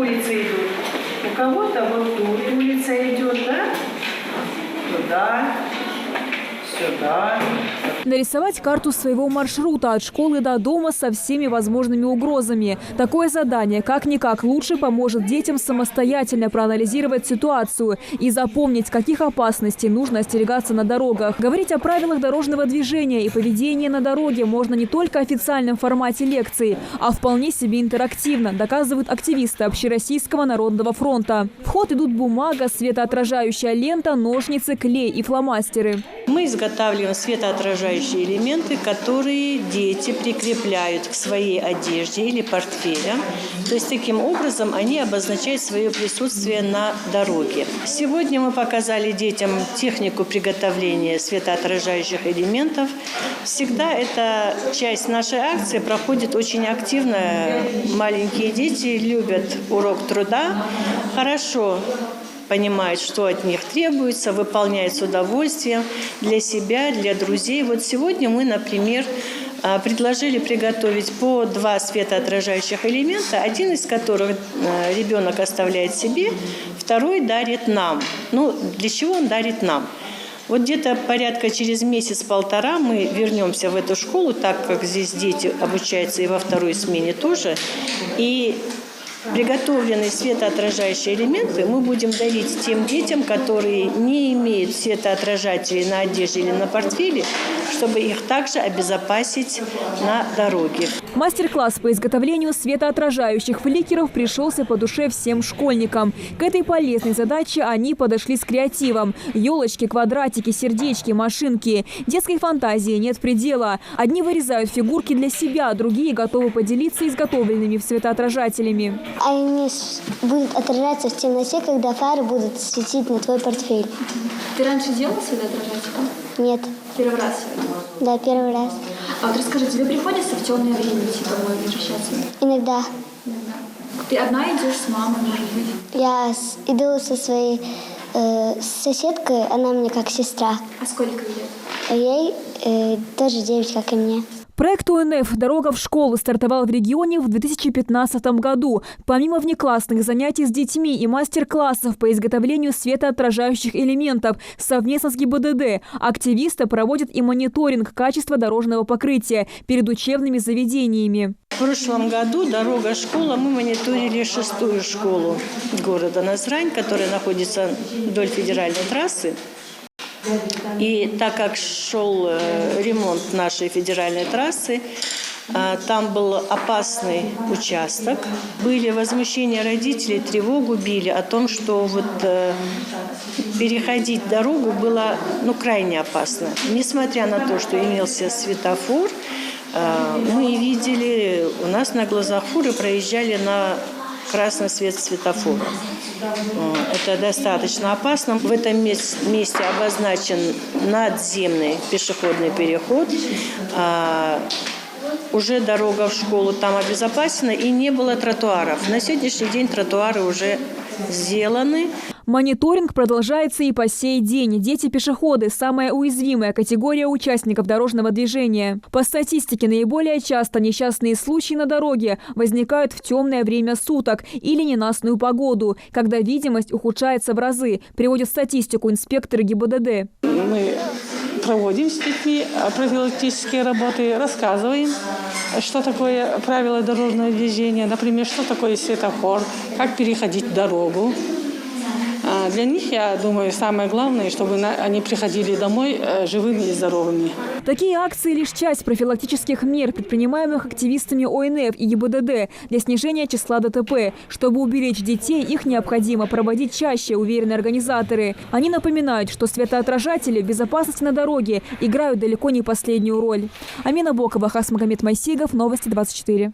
улицы идут. У кого-то вот тут улица идет, да? Туда, сюда. Нарисовать карту своего маршрута от школы до дома со всеми возможными угрозами. Такое задание как-никак лучше поможет детям самостоятельно проанализировать ситуацию и запомнить, каких опасностей нужно остерегаться на дорогах. Говорить о правилах дорожного движения и поведения на дороге можно не только в официальном формате лекций, а вполне себе интерактивно, доказывают активисты Общероссийского народного фронта. В ход идут бумага, светоотражающая лента, ножницы, клей и фломастеры. Мы изготавливаем светоотражающие элементы, которые дети прикрепляют к своей одежде или портфелям. То есть таким образом они обозначают свое присутствие на дороге. Сегодня мы показали детям технику приготовления светоотражающих элементов. Всегда эта часть нашей акции проходит очень активно. Маленькие дети любят урок труда, хорошо понимают, что от них требуется, выполняют с удовольствием для себя, для друзей. Вот сегодня мы, например, предложили приготовить по 2 светоотражающих элемента, один из которых ребенок оставляет себе, второй дарит нам. Ну, для чего он дарит нам? Вот где-то порядка через месяц-полтора мы вернемся в эту школу, так как здесь дети обучаются и во второй смене тоже. И приготовленные светоотражающие элементы мы будем дарить тем детям, которые не имеют светоотражателей на одежде или на портфеле, чтобы их также обезопасить на дороге. Мастер-класс по изготовлению светоотражающих фликеров пришелся по душе всем школьникам. К этой полезной задаче они подошли с креативом. Елочки, квадратики, сердечки, машинки. Детской фантазии нет предела. Одни вырезают фигурки для себя, другие готовы поделиться изготовленными светоотражателями. Они будут отражаться в темноте, когда фары будут светить на твой портфель. Ты раньше делала светоотражатель? Нет. Первый раз? Да, первый раз. А вот расскажи, тебе приходится в темное время идти домой возвращаться? Иногда. Ты одна идешь с мамой, может быть? Я иду со своей соседкой, она мне как сестра. А сколько лет? А ей тоже 9, как и мне. Проект УНФ «Дорога в школу» стартовал в регионе в 2015 году. Помимо внеклассных занятий с детьми и мастер-классов по изготовлению светоотражающих элементов совместно с ГИБДД, активисты проводят и мониторинг качества дорожного покрытия перед учебными заведениями. В прошлом году «Дорога-школа» мы мониторили 6-ю школу города Назрань, которая находится вдоль федеральной трассы. И так как шел ремонт нашей федеральной трассы, там был опасный участок. Были возмущения родителей, тревогу били о том, что вот переходить дорогу было крайне опасно. Несмотря на то, что имелся светофор, мы видели, у нас на глазах фуры проезжали на красный свет светофора. Это достаточно опасно. В этом месте обозначен надземный пешеходный переход. Уже дорога в школу там обезопасена и не было тротуаров. На сегодняшний день тротуары уже сделаны. Мониторинг продолжается и по сей день. Дети-пешеходы – самая уязвимая категория участников дорожного движения. По статистике, наиболее часто несчастные случаи на дороге возникают в темное время суток или ненастную погоду, когда видимость ухудшается в разы, приводят статистику инспекторы ГИБДД. Мы проводим с детьми профилактические работы, рассказываем, что такое правила дорожного движения, например, что такое светофор, как переходить дорогу. Для них, я думаю, самое главное, чтобы они приходили домой живыми и здоровыми. Такие акции – лишь часть профилактических мер, предпринимаемых активистами ОНФ и ГИБДД для снижения числа ДТП. Чтобы уберечь детей, их необходимо проводить чаще, уверены организаторы. Они напоминают, что светоотражатели в безопасности на дороге играют далеко не последнюю роль. Амина Бокова, Хасмагомед Майсигов, Новости 24.